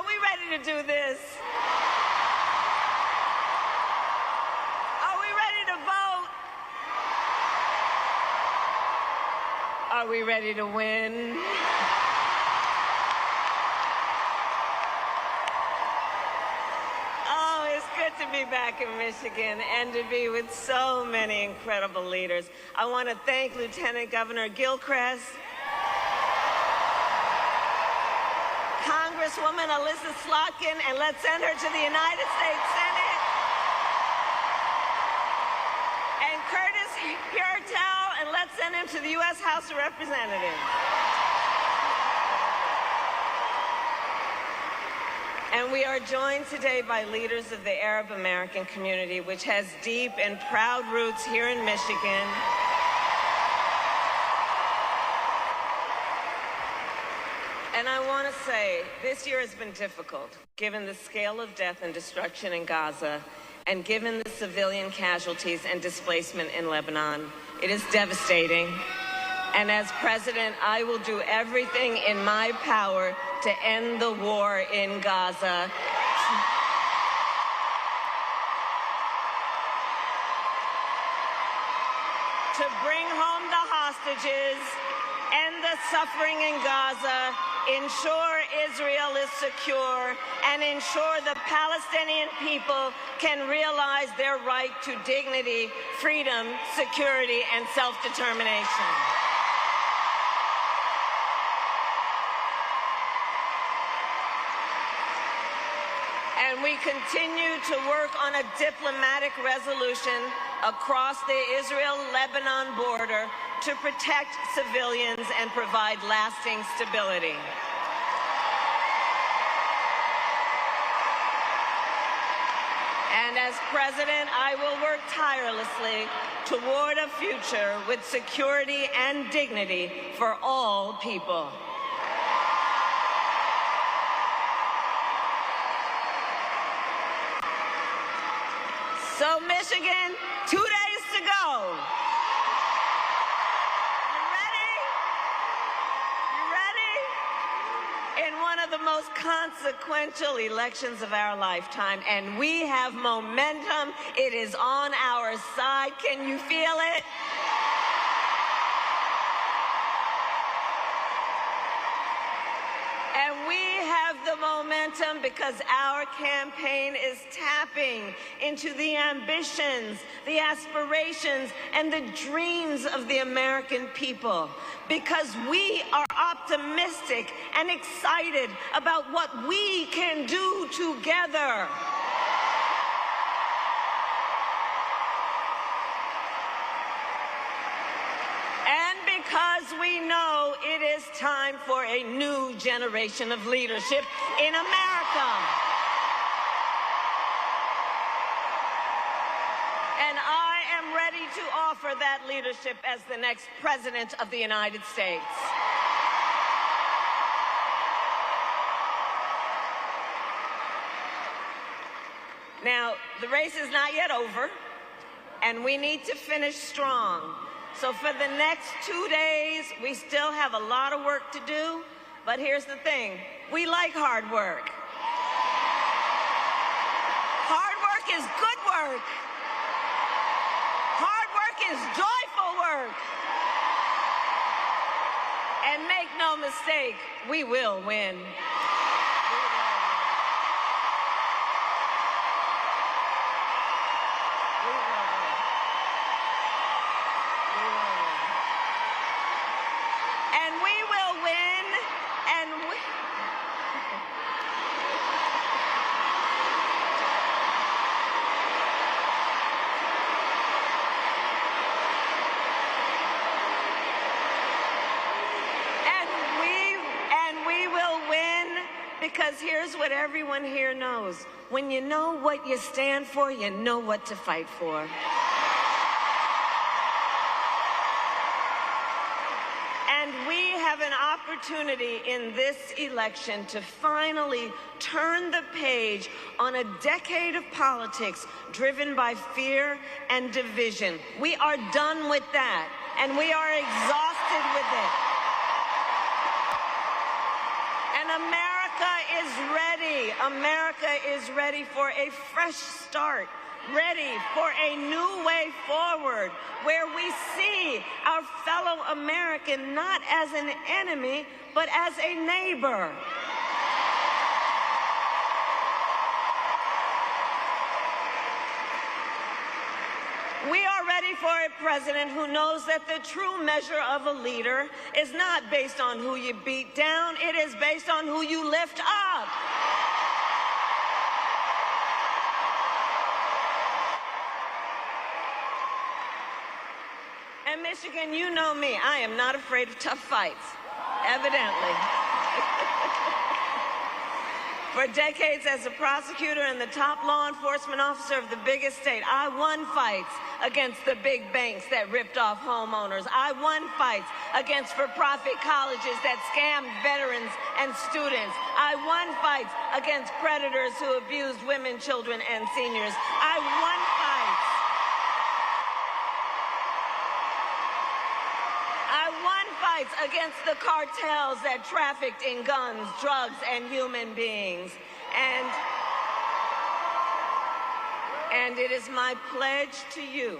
Are we ready to do this? Are we ready to vote? Are we ready to win? Oh, it's good to be back in Michigan and to be with so many incredible leaders. I want to thank Lieutenant Governor Gilchrist, Congresswoman Alyssa Slotkin, and let's send her to the United States Senate, and Curtis Hurtel, and let's send him to the U.S. House of Representatives. And we are joined today by leaders of the Arab American community, which has deep and proud roots here in Michigan. And I want to say, this year has been difficult, given the scale of death and destruction in Gaza, and given the civilian casualties and displacement in Lebanon. It is devastating. And as president, I will do everything in my power to end the war in Gaza. To bring home the hostages, end the suffering in Gaza, ensure Israel is secure, and ensure the Palestinian people can realize their right to dignity, freedom, security, and self-determination. And we continue to work on a diplomatic resolution across the Israel-Lebanon border to protect civilians and provide lasting stability. And as president, I will work tirelessly toward a future with security and dignity for all people. So, Michigan, 2 days to go. You ready? You ready? In one of the most consequential elections of our lifetime, and we have momentum. It is on our side. Can you feel it? And we have the momentum because our campaign is tapping into the ambitions, the aspirations, and the dreams of the American people. Because we are optimistic and excited about what we can do together. Because we know it is time for a new generation of leadership in America. And I am ready to offer that leadership as the next President of the United States. Now, the race is not yet over, and we need to finish strong. So for the next 2 days, we still have a lot of work to do, but here's the thing, we like hard work. Hard work is good work. Hard work is joyful work. And make no mistake, we will win. Because here's what everyone here knows. When you know what you stand for, you know what to fight for. And we have an opportunity in this election to finally turn the page on a decade of politics driven by fear and division. We are done with that, and we are exhausted with it. And America America is ready. America is ready for a fresh start, ready for a new way forward, where we see our fellow American not as an enemy, but as a neighbor. We are ready for a president who knows that the true measure of a leader is not based on who you beat down, it is based on who you lift up. And Michigan, you know me, I am not afraid of tough fights, evidently. For decades as a prosecutor and the top law enforcement officer of the biggest state, I won fights against the big banks that ripped off homeowners. I won fights against for-profit colleges that scammed veterans and students. I won fights against predators who abused women, children, and seniors. I won fights. Against the cartels that trafficked in guns, drugs, and human beings. And it is my pledge to you,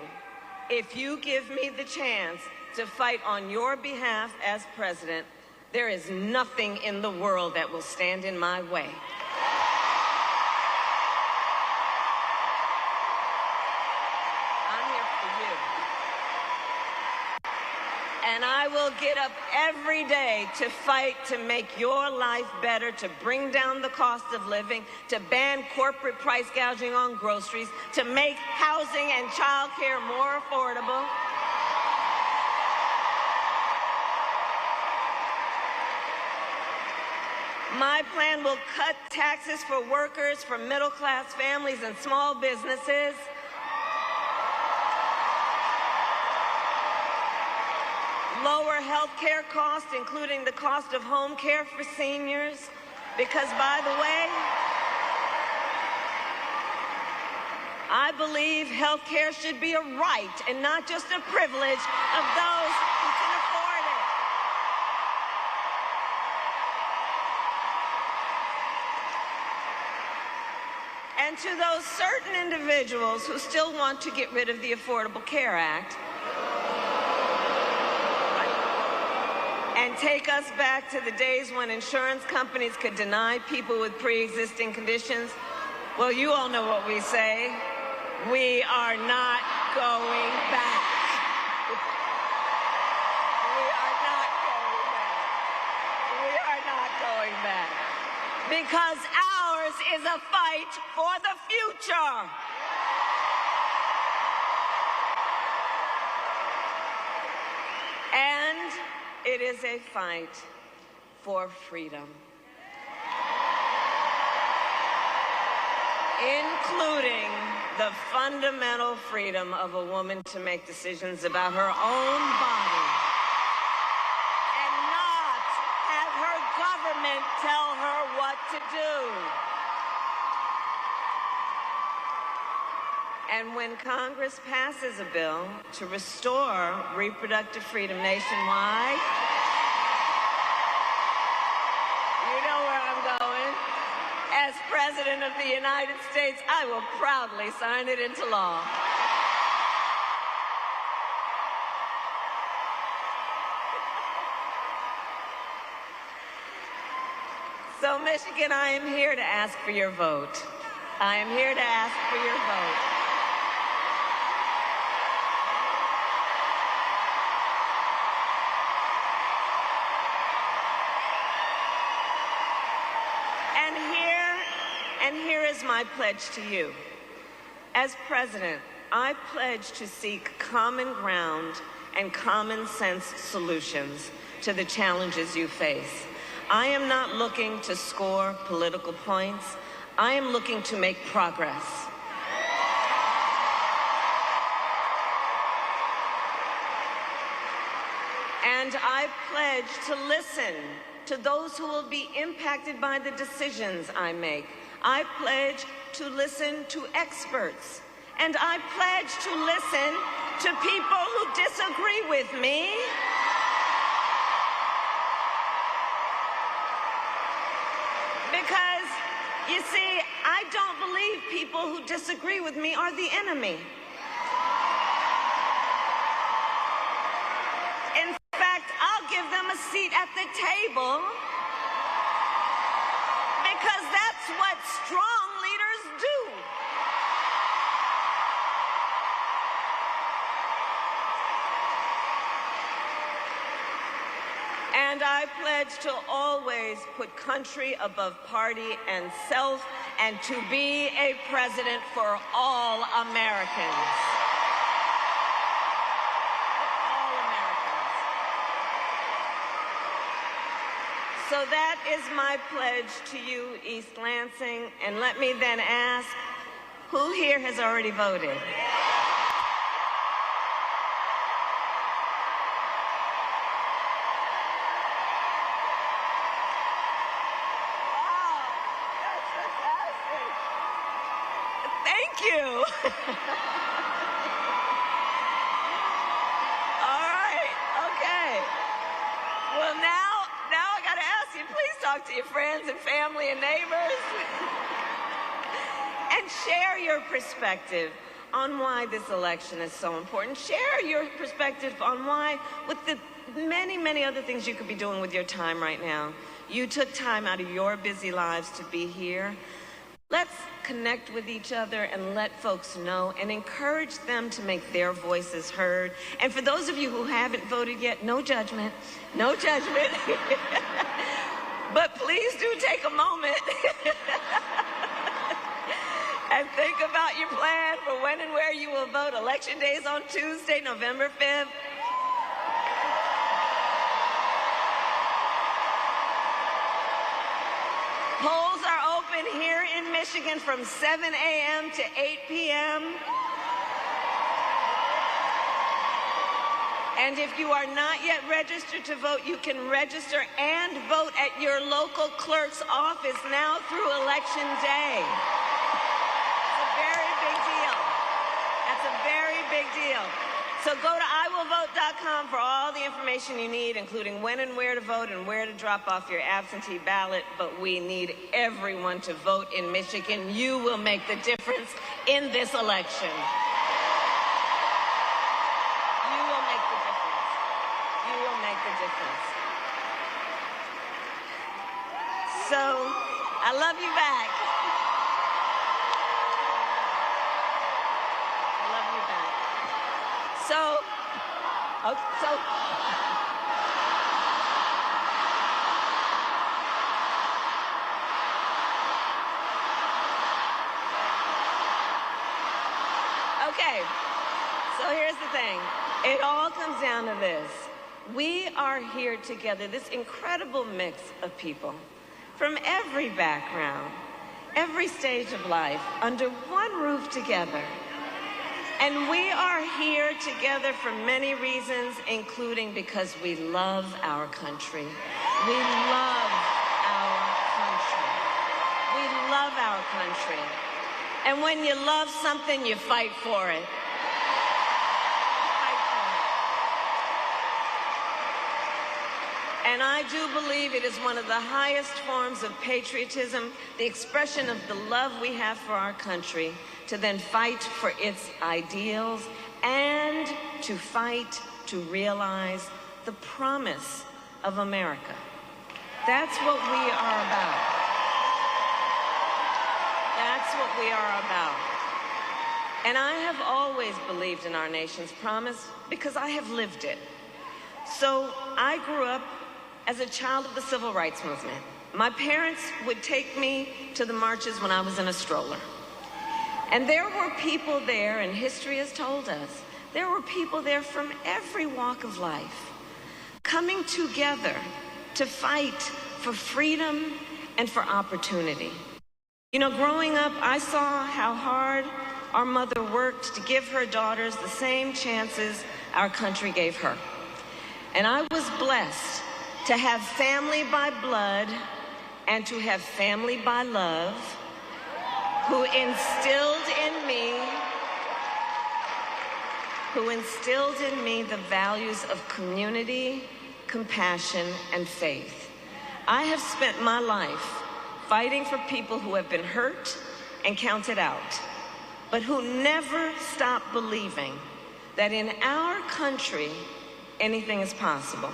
if you give me the chance to fight on your behalf as president, there is nothing in the world that will stand in my way. And I will get up every day to fight to make your life better, to bring down the cost of living, to ban corporate price gouging on groceries, to make housing and child care more affordable. My plan will cut taxes for workers, for middle-class families and small businesses. Lower health care costs, including the cost of home care for seniors. Because, by the way, I believe health care should be a right and not just a privilege of those who can afford it. And to those certain individuals who still want to get rid of the Affordable Care Act, and take us back to the days when insurance companies could deny people with pre-existing conditions, well, you all know what we say. We are not going back. We are not going back. We are not going back. Because ours is a fight for the future. And it is a fight for freedom, including the fundamental freedom of a woman to make decisions about her own body and not have her government tell her what to do. And when Congress passes a bill to restore reproductive freedom nationwide, you know where I'm going. As President of the United States, I will proudly sign it into law. So, Michigan, I am here to ask for your vote. I am here to ask for your vote. And here is my pledge to you. As president, I pledge to seek common ground and common sense solutions to the challenges you face. I am not looking to score political points. I am looking to make progress. And I pledge to listen to those who will be impacted by the decisions I make. I pledge to listen to experts. And I pledge to listen to people who disagree with me. You see, I don't believe people who disagree with me are the enemy. In fact, I'll give them a seat at the table because that's what strong leaders do. And I pledge to always put country above party and self, and to be a president for all Americans. For all Americans. So that is my pledge to you, East Lansing. And let me then ask, who here has already voted? Thank you. All right, okay. Well, now I got to ask you, please talk to your friends and family and neighbors and share your perspective on why this election is so important. Share your perspective on why, with the many, many other things you could be doing with your time right now, you took time out of your busy lives to be here. Let's connect with each other and let folks know and encourage them to make their voices heard. And for those of you who haven't voted yet, no judgment, no judgment. But please do take a moment and think about your plan for when and where you will vote. Election day is on Tuesday, November 5th. Polls are open here in Michigan from 7 a.m. to 8 p.m. And if you are not yet registered to vote, you can register and vote at your local clerk's office now through Election Day. It's a very big deal. That's a very big deal. So go to iwillvote.com for all the information you need, including when and where to vote and where to drop off your absentee ballot. But we need everyone to vote in Michigan. You will make the difference in this election. You will make the difference. You will make the difference. So, I love you back. I love you back. Okay, so here's the thing. It all comes down to this. We are here together, this incredible mix of people from every background, every stage of life, under one roof together. And we are here together for many reasons, including because we love our country. We love our country. We love our country. And when you love something, you fight for it. And I do believe it is one of the highest forms of patriotism, the expression of the love we have for our country, to then fight for its ideals and to fight to realize the promise of America. That's what we are about. That's what we are about. And I have always believed in our nation's promise because I have lived it. So I grew up as a child of the Civil Rights Movement. My parents would take me to the marches when I was in a stroller. And there were people there, and history has told us, there were people there from every walk of life, coming together to fight for freedom and for opportunity. You know, growing up, I saw how hard our mother worked to give her daughters the same chances our country gave her. And I was blessed to have family by blood and to have family by love who instilled in me the values of community, compassion, and faith. I have spent my life fighting for people who have been hurt and counted out, but who never stop believing that in our country, anything is possible.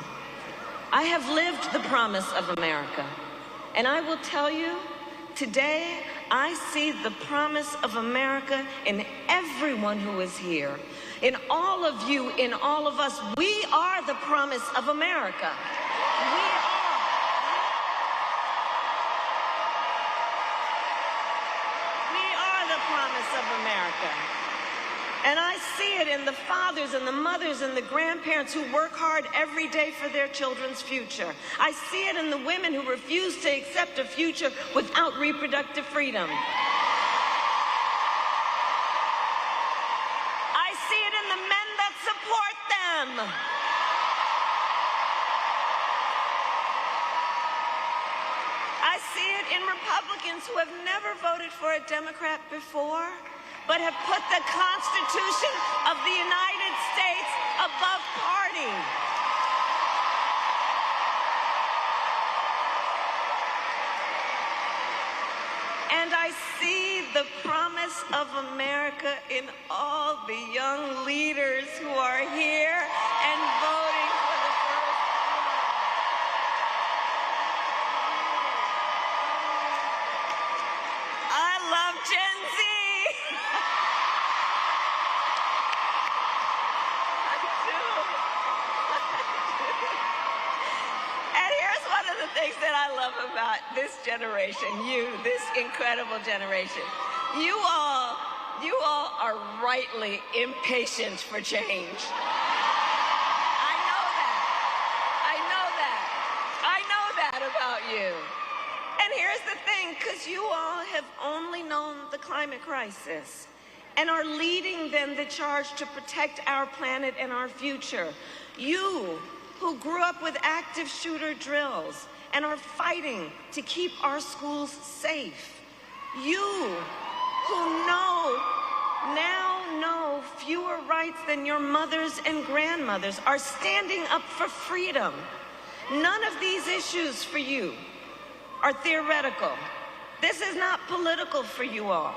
I have lived the promise of America, and I will tell you, today, I see the promise of America in everyone who is here. In all of you, in all of us, we are the promise of America. We are. We are the promise of America. And I see it in the fathers and the mothers and the grandparents who work hard every day for their children's future. I see it in the women who refuse to accept a future without reproductive freedom. I see it in the men that support them. I see it in Republicans who have never voted for a Democrat before, but have put the Constitution of the United States above party. And I see the promise of America in all the young leaders who are here and voting for the first time. I love Gen Z. Things that I love about this generation, this incredible generation. You all are rightly impatient for change. I know that about you. And here's the thing, because you all have only known the climate crisis and are leading then the charge to protect our planet and our future. You who grew up with active shooter drills and are fighting to keep our schools safe. You who now know fewer rights than your mothers and grandmothers are standing up for freedom. None of these issues for you are theoretical. This is not political for you all.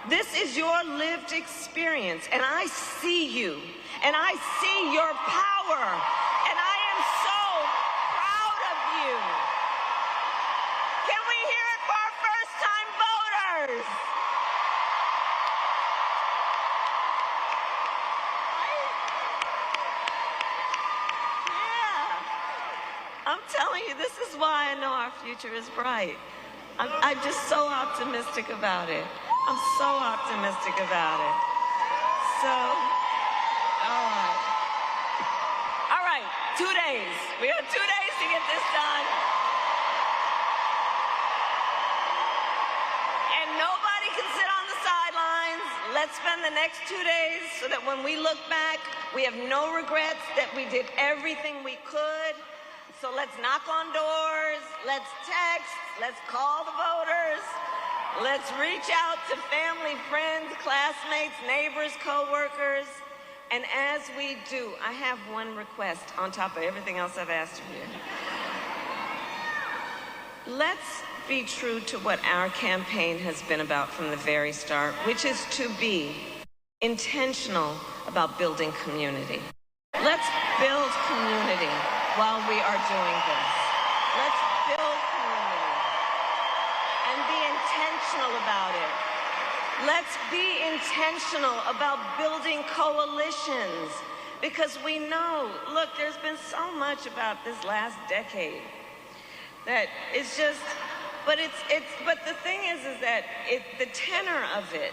This is your lived experience, and I see you, and I see your power, and I am so proud of you. Can we hear it for our first-time voters? Yeah. I'm telling you, this is why I know our future is bright. I'm just so optimistic about it. I'm so optimistic about it. So, all right, 2 days. We have 2 days to get this done. And nobody can sit on the sidelines. Let's spend the next 2 days so that when we look back, we have no regrets that we did everything we could. So let's knock on doors, let's text, let's call the voters, let's reach out to family, friends, classmates, neighbors, co-workers. And as we do, I have one request on top of everything else I've asked of you. Let's be true to what our campaign has been about from the very start, which is to be intentional about building community. Let's build community while we are doing this. Let's build community and be intentional about it. Let's be intentional about building coalitions, because we know, look, there's been so much about this last decade that it's just, but the thing is that the tenor of it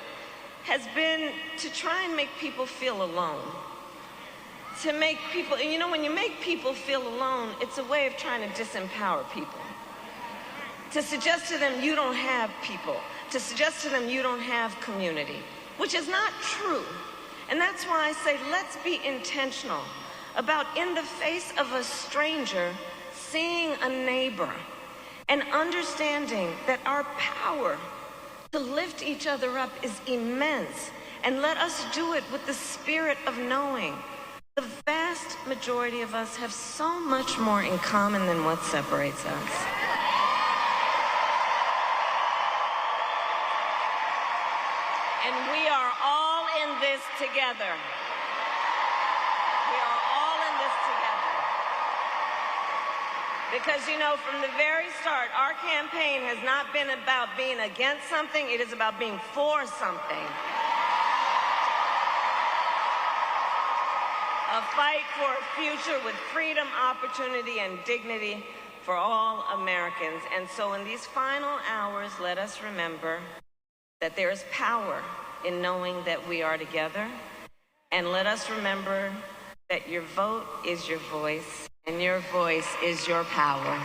has been to try and make people feel alone. To make people, you know, when you make people feel alone, it's a way of trying to disempower people. To suggest to them you don't have people. To suggest to them you don't have community, which is not true. And that's why I say let's be intentional about, in the face of a stranger, seeing a neighbor and understanding that our power to lift each other up is immense. And let us do it with the spirit of knowing the vast majority of us have so much more in common than what separates us. together. We are all in this together. Because, you know, from the very start, our campaign has not been about being against something, it is about being for something. A fight for a future with freedom, opportunity, and dignity for all Americans. And so in these final hours, let us remember that there is power in knowing that we are together. And let us remember that your vote is your voice, and your voice is your power.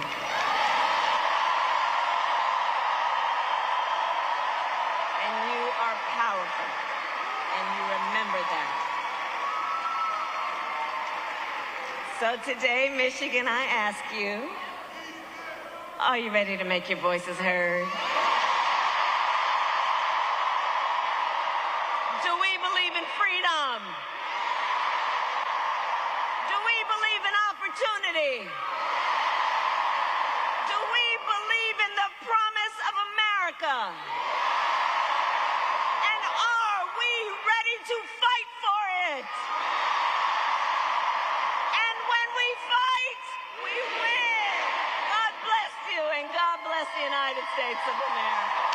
And you are powerful, and you remember that. So today, Michigan, I ask you, are you ready to make your voices heard? Do we believe in freedom? Do we believe in opportunity? Do we believe in the promise of America? And are we ready to fight for it? And when we fight, we win. God bless you, and God bless the United States of America.